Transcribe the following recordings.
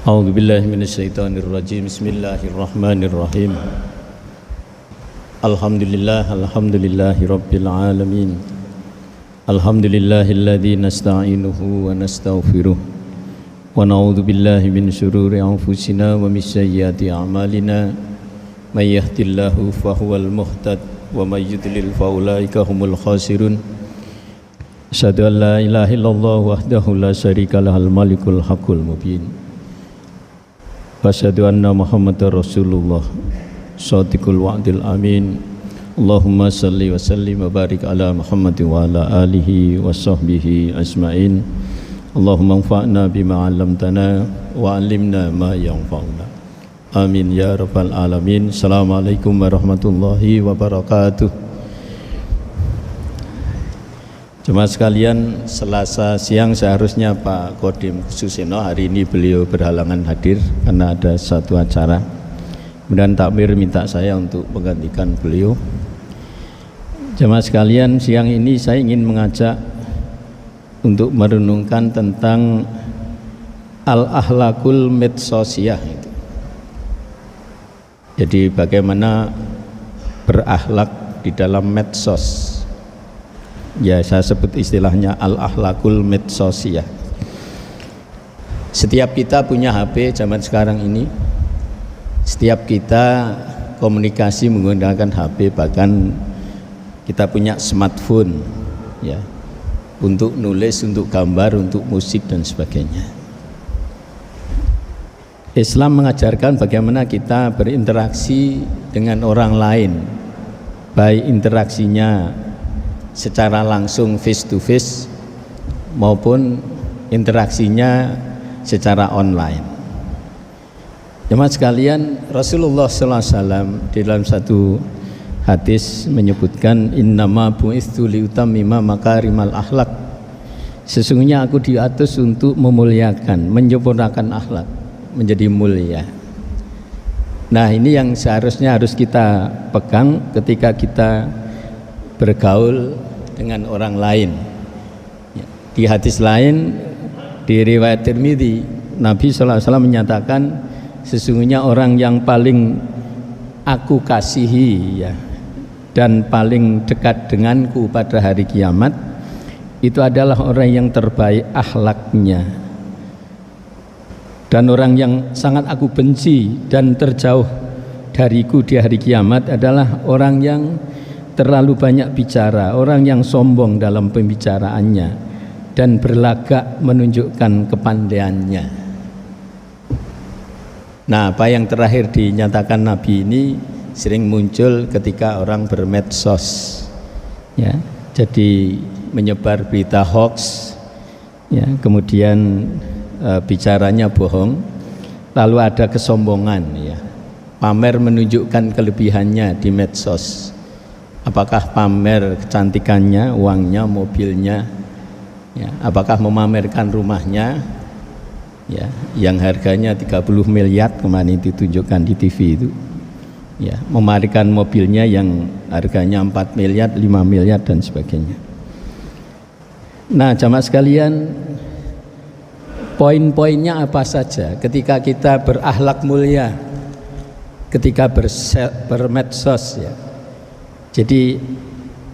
A'udzu billahi minasyaitonir rajim. Bismillahirrahmanirrahim. Alhamdulillahi rabbil alamin. Alhamdulillahilladzi nasta'inuhu wa nastaghfiruh. Wa na'udzu billahi min syururi anfusina wa min sayyiati a'malina. May yahdihillahu fahuwal muhtad wa may yudlil fa ulaika humul khasirun. Asyhadu an la ilaha illallah wahdahu la syarika lahul malikul haqqul mubin. Wa asyhadu anna Muhammadar Rasulullah shadiqul wa'dil amin. Allahumma salli wa sallim wa barik ala Muhammad wa ala alihi wa sahbihi ajma'in. Allahumma anfa'na bima 'allamtana wa 'allimna ma yanfa'una. Amin ya rabbal alamin. Assalamualaikum warahmatullahi wabarakatuh. Jemaah sekalian, Selasa siang seharusnya Pak Kodim Suseno, hari ini beliau berhalangan hadir karena ada satu acara. Kemudian takmir minta saya untuk menggantikan beliau. Jemaah sekalian, siang ini saya ingin mengajak untuk merenungkan tentang al-ahlakul medsosiyah itu. Jadi bagaimana berakhlak di dalam medsos. Ya, saya sebut istilahnya al-ahlakul medsosiyah. Setiap kita punya HP zaman sekarang ini. Setiap kita komunikasi menggunakan HP, bahkan kita punya smartphone ya, untuk nulis, untuk gambar, untuk musik dan sebagainya. Islam mengajarkan bagaimana kita berinteraksi dengan orang lain, baik interaksinya secara langsung face to face maupun interaksinya secara online. Jemaah sekalian, Rasulullah SAW di dalam satu hadis menyebutkan innama bu'istu liutammima makarimal akhlak. Sesungguhnya aku diutus untuk memuliakan, menyempurnakan akhlak menjadi mulia. Nah, ini yang seharusnya harus kita pegang ketika kita bergaul dengan orang lain. Di hadis lain, di riwayat Tirmidzi, Nabi SAW menyatakan sesungguhnya orang yang paling aku kasihi ya, dan paling dekat denganku pada hari kiamat itu adalah orang yang terbaik akhlaknya. Dan orang yang sangat aku benci dan terjauh dariku di hari kiamat adalah orang yang terlalu banyak bicara, orang yang sombong dalam pembicaraannya dan berlagak menunjukkan kepandaiannya. Nah, apa yang terakhir dinyatakan Nabi ini sering muncul ketika orang bermedsos ya, jadi menyebar berita hoax ya, kemudian bicaranya bohong, lalu ada kesombongan ya, pamer menunjukkan kelebihannya di medsos. Apakah pamer kecantikannya, uangnya, mobilnya ya, apakah memamerkan rumahnya ya, yang harganya 30 miliar kemarin ditunjukkan di TV itu ya, memamerkan mobilnya yang harganya 4 miliar, 5 miliar dan sebagainya. Nah, jamaah sekalian, poin-poinnya apa saja ketika kita berakhlak mulia, ketika bermedsos ya. Jadi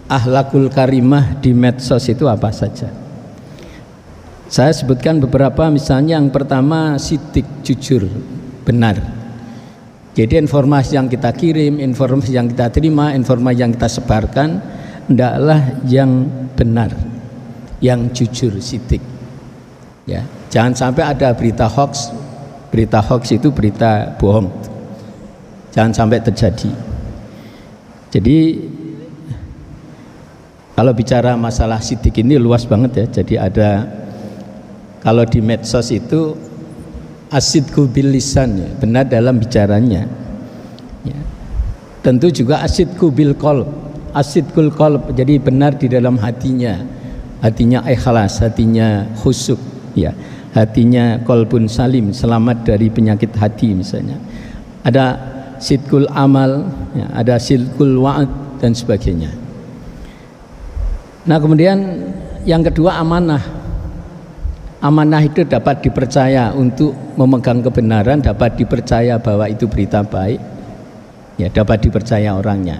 akhlakul karimah di medsos itu apa saja? Saya sebutkan beberapa, misalnya yang pertama sidik, jujur, benar. Jadi informasi yang kita kirim, informasi yang kita terima, informasi yang kita sebarkan hendaklah yang benar, yang jujur, sidik. Ya, jangan sampai ada berita hoax. Berita hoax itu berita bohong. Jangan sampai terjadi. Jadi kalau bicara masalah sidik ini luas banget ya. Jadi ada, kalau di medsos itu asidqu bil lisan ya, benar dalam bicaranya ya. Tentu juga asidqu bil qalb, asidqul qalb, jadi benar di dalam hatinya, hatinya ikhlas, hatinya khusyuk ya, hatinya qalbun salim, selamat dari penyakit hati misalnya. Ada sidqul amal ya, ada sidqul wa'ad dan sebagainya. Nah, kemudian yang kedua amanah. Amanah itu dapat dipercaya untuk memegang kebenaran, dapat dipercaya bahwa itu berita baik, ya dapat dipercaya orangnya.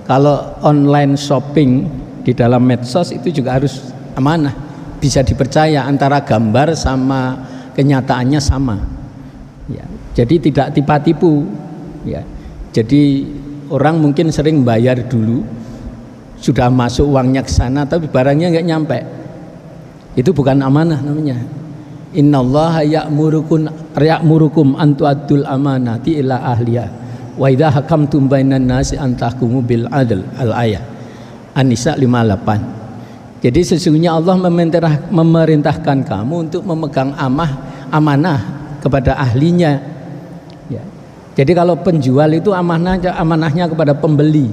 Kalau online shopping di dalam medsos itu juga harus amanah, bisa dipercaya, antara gambar sama kenyataannya sama. Ya, jadi tidak tipu-tipu. Ya, jadi orang mungkin sering bayar dulu, sudah masuk uangnya ke sana, tapi barangnya nggak nyampe. Itu bukan amanah namanya. Innallaha ya'murukum an tu'addul amanati ila ahliha wa idza hakamtum bainan nasi an tahkumu bil adl. Al-ayat An-Nisa 58. Jadi sesungguhnya Allah memerintahkan kamu untuk memegang amanah kepada ahlinya. Ya. Jadi kalau penjual itu amanahnya kepada pembeli,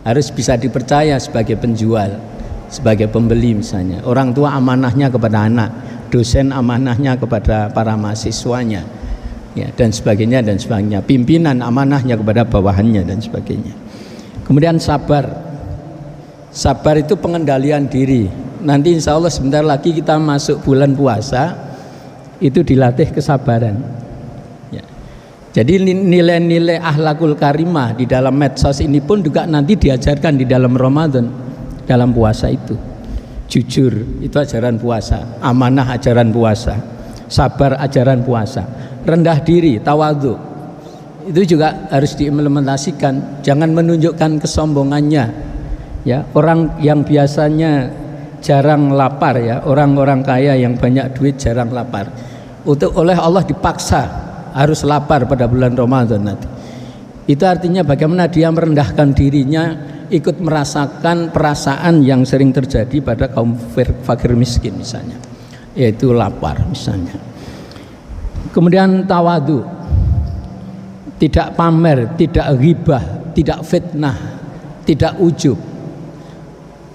harus bisa dipercaya sebagai penjual, sebagai pembeli misalnya. Orang tua amanahnya kepada anak, dosen amanahnya kepada para mahasiswanya, ya, dan sebagainya dan sebagainya. Pimpinan amanahnya kepada bawahannya dan sebagainya. Kemudian sabar. Sabar itu pengendalian diri. Nanti insya Allah sebentar lagi kita masuk bulan puasa, itu dilatih kesabaran. Ya. Jadi nilai-nilai akhlakul karimah di dalam medsos ini pun juga nanti diajarkan di dalam Ramadan, dalam puasa itu. Jujur itu ajaran puasa, amanah ajaran puasa, sabar ajaran puasa, rendah diri, tawadhu itu juga harus diimplementasikan. Jangan menunjukkan kesombongannya. Ya, orang yang biasanya jarang lapar, ya, orang-orang kaya yang banyak duit jarang lapar, oleh Allah dipaksa harus lapar pada bulan Ramadan nanti. Itu artinya bagaimana dia merendahkan dirinya, ikut merasakan perasaan yang sering terjadi pada kaum fakir miskin misalnya, yaitu lapar misalnya. Kemudian tawadhu, tidak pamer, tidak ghibah, tidak fitnah, tidak ujub.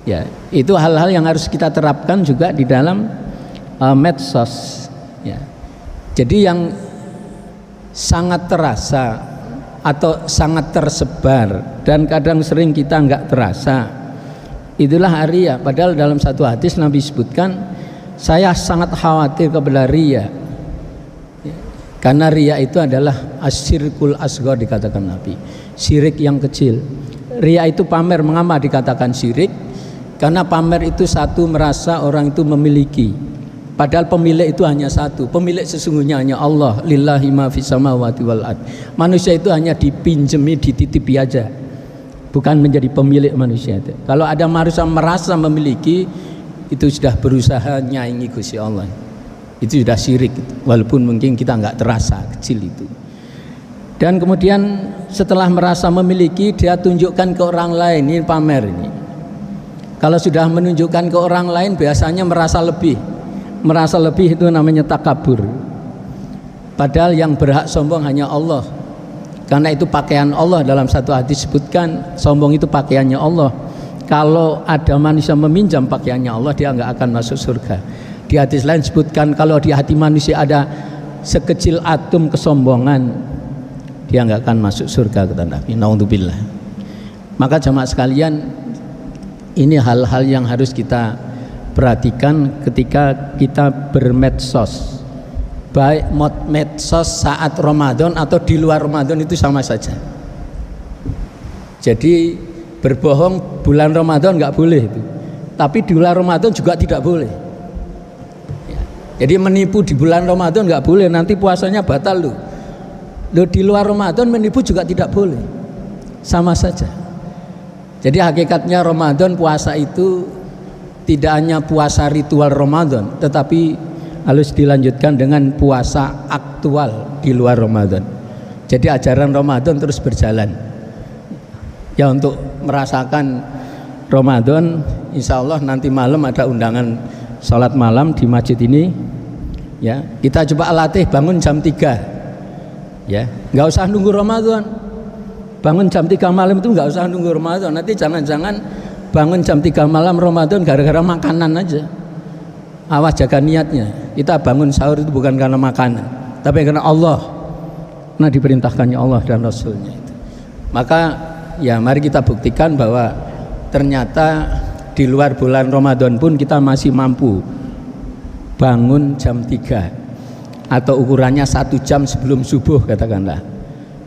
Ya, itu hal-hal yang harus kita terapkan juga di dalam medsos. Ya. Jadi yang sangat terasa atau sangat tersebar dan kadang sering kita nggak terasa, itulah riya. Padahal dalam satu hadis Nabi sebutkan, saya sangat khawatir kepada riya, ya, karena riya itu adalah asyirkul asghar dikatakan Nabi, syirik yang kecil. Riya itu pamer. Mengapa dikatakan syirik? Karena pamer itu satu, merasa orang itu memiliki, padahal pemilik itu hanya satu. Pemilik sesungguhnya hanya Allah. Lillahi ma fis samawati wal ard. Manusia itu hanya dipinjemi, dititipi aja, bukan menjadi pemilik manusia itu. Kalau ada manusia merasa memiliki, itu sudah berusaha nyaingi Gusti Allah. Itu sudah syirik, walaupun mungkin kita nggak terasa kecil itu. Dan kemudian setelah merasa memiliki, dia tunjukkan ke orang lain. Ini pamer ini. Kalau sudah menunjukkan ke orang lain, biasanya merasa lebih. Merasa lebih itu namanya takabur. Padahal yang berhak sombong hanya Allah. Karena itu pakaian Allah. Dalam satu hadis disebutkan, sombong itu pakaiannya Allah. Kalau ada manusia meminjam pakaiannya Allah, dia nggak akan masuk surga. Di hadis lain disebutkan, kalau di hati manusia ada sekecil atom kesombongan, dia nggak akan masuk surga, kata Nabi. Naudzubillah. Maka jamaah sekalian, ini hal-hal yang harus kita perhatikan ketika kita bermedsos. Baik medsos saat Ramadan atau di luar Ramadan itu sama saja. Jadi berbohong bulan Ramadan nggak boleh itu, tapi di luar Ramadan juga tidak boleh. Ya. Jadi menipu di bulan Ramadan nggak boleh, nanti puasanya batal loh. Di luar Ramadan menipu juga tidak boleh, sama saja. Jadi hakikatnya Ramadan, puasa itu tidak hanya puasa ritual Ramadan, tetapi harus dilanjutkan dengan puasa aktual di luar Ramadan. Jadi ajaran Ramadan terus berjalan. Ya, untuk merasakan Ramadan, insya Allah nanti malam ada undangan sholat malam di masjid ini. Ya, kita coba latih bangun jam 3. Ya, nggak usah nunggu Ramadan. Bangun jam 3 malam itu nggak usah nunggu Ramadan. Nanti jangan-jangan bangun jam 3 malam Ramadan gara-gara makanan aja. Awas, jaga niatnya. Kita bangun sahur itu bukan karena makanan, tapi karena Allah. Nah, diperintahkannya Allah dan Rasulnya itu. Maka ya mari kita buktikan bahwa ternyata di luar bulan Ramadan pun kita masih mampu bangun jam 3 atau ukurannya 1 jam sebelum subuh katakanlah.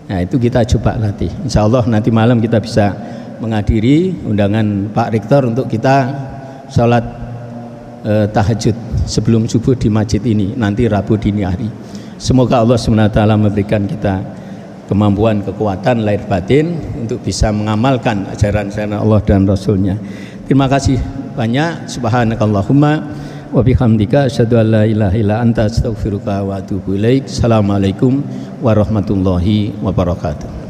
Nah itu kita coba latih. Insya Allah nanti malam kita bisa menghadiri undangan Pak Rektor untuk kita sholat tahajud sebelum subuh di masjid ini nanti Rabu dini hari. Semoga Allah SWT memberikan kita kemampuan, kekuatan lahir batin untuk bisa mengamalkan ajaran-ajaran Allah dan Rasulnya. Terima kasih banyak. Subhanakallahumma wa bihamdika asyhadu an la ilaha illa anta astaghfiruka wa atubu ilaik. Assalamualaikum warahmatullahi wabarakatuh.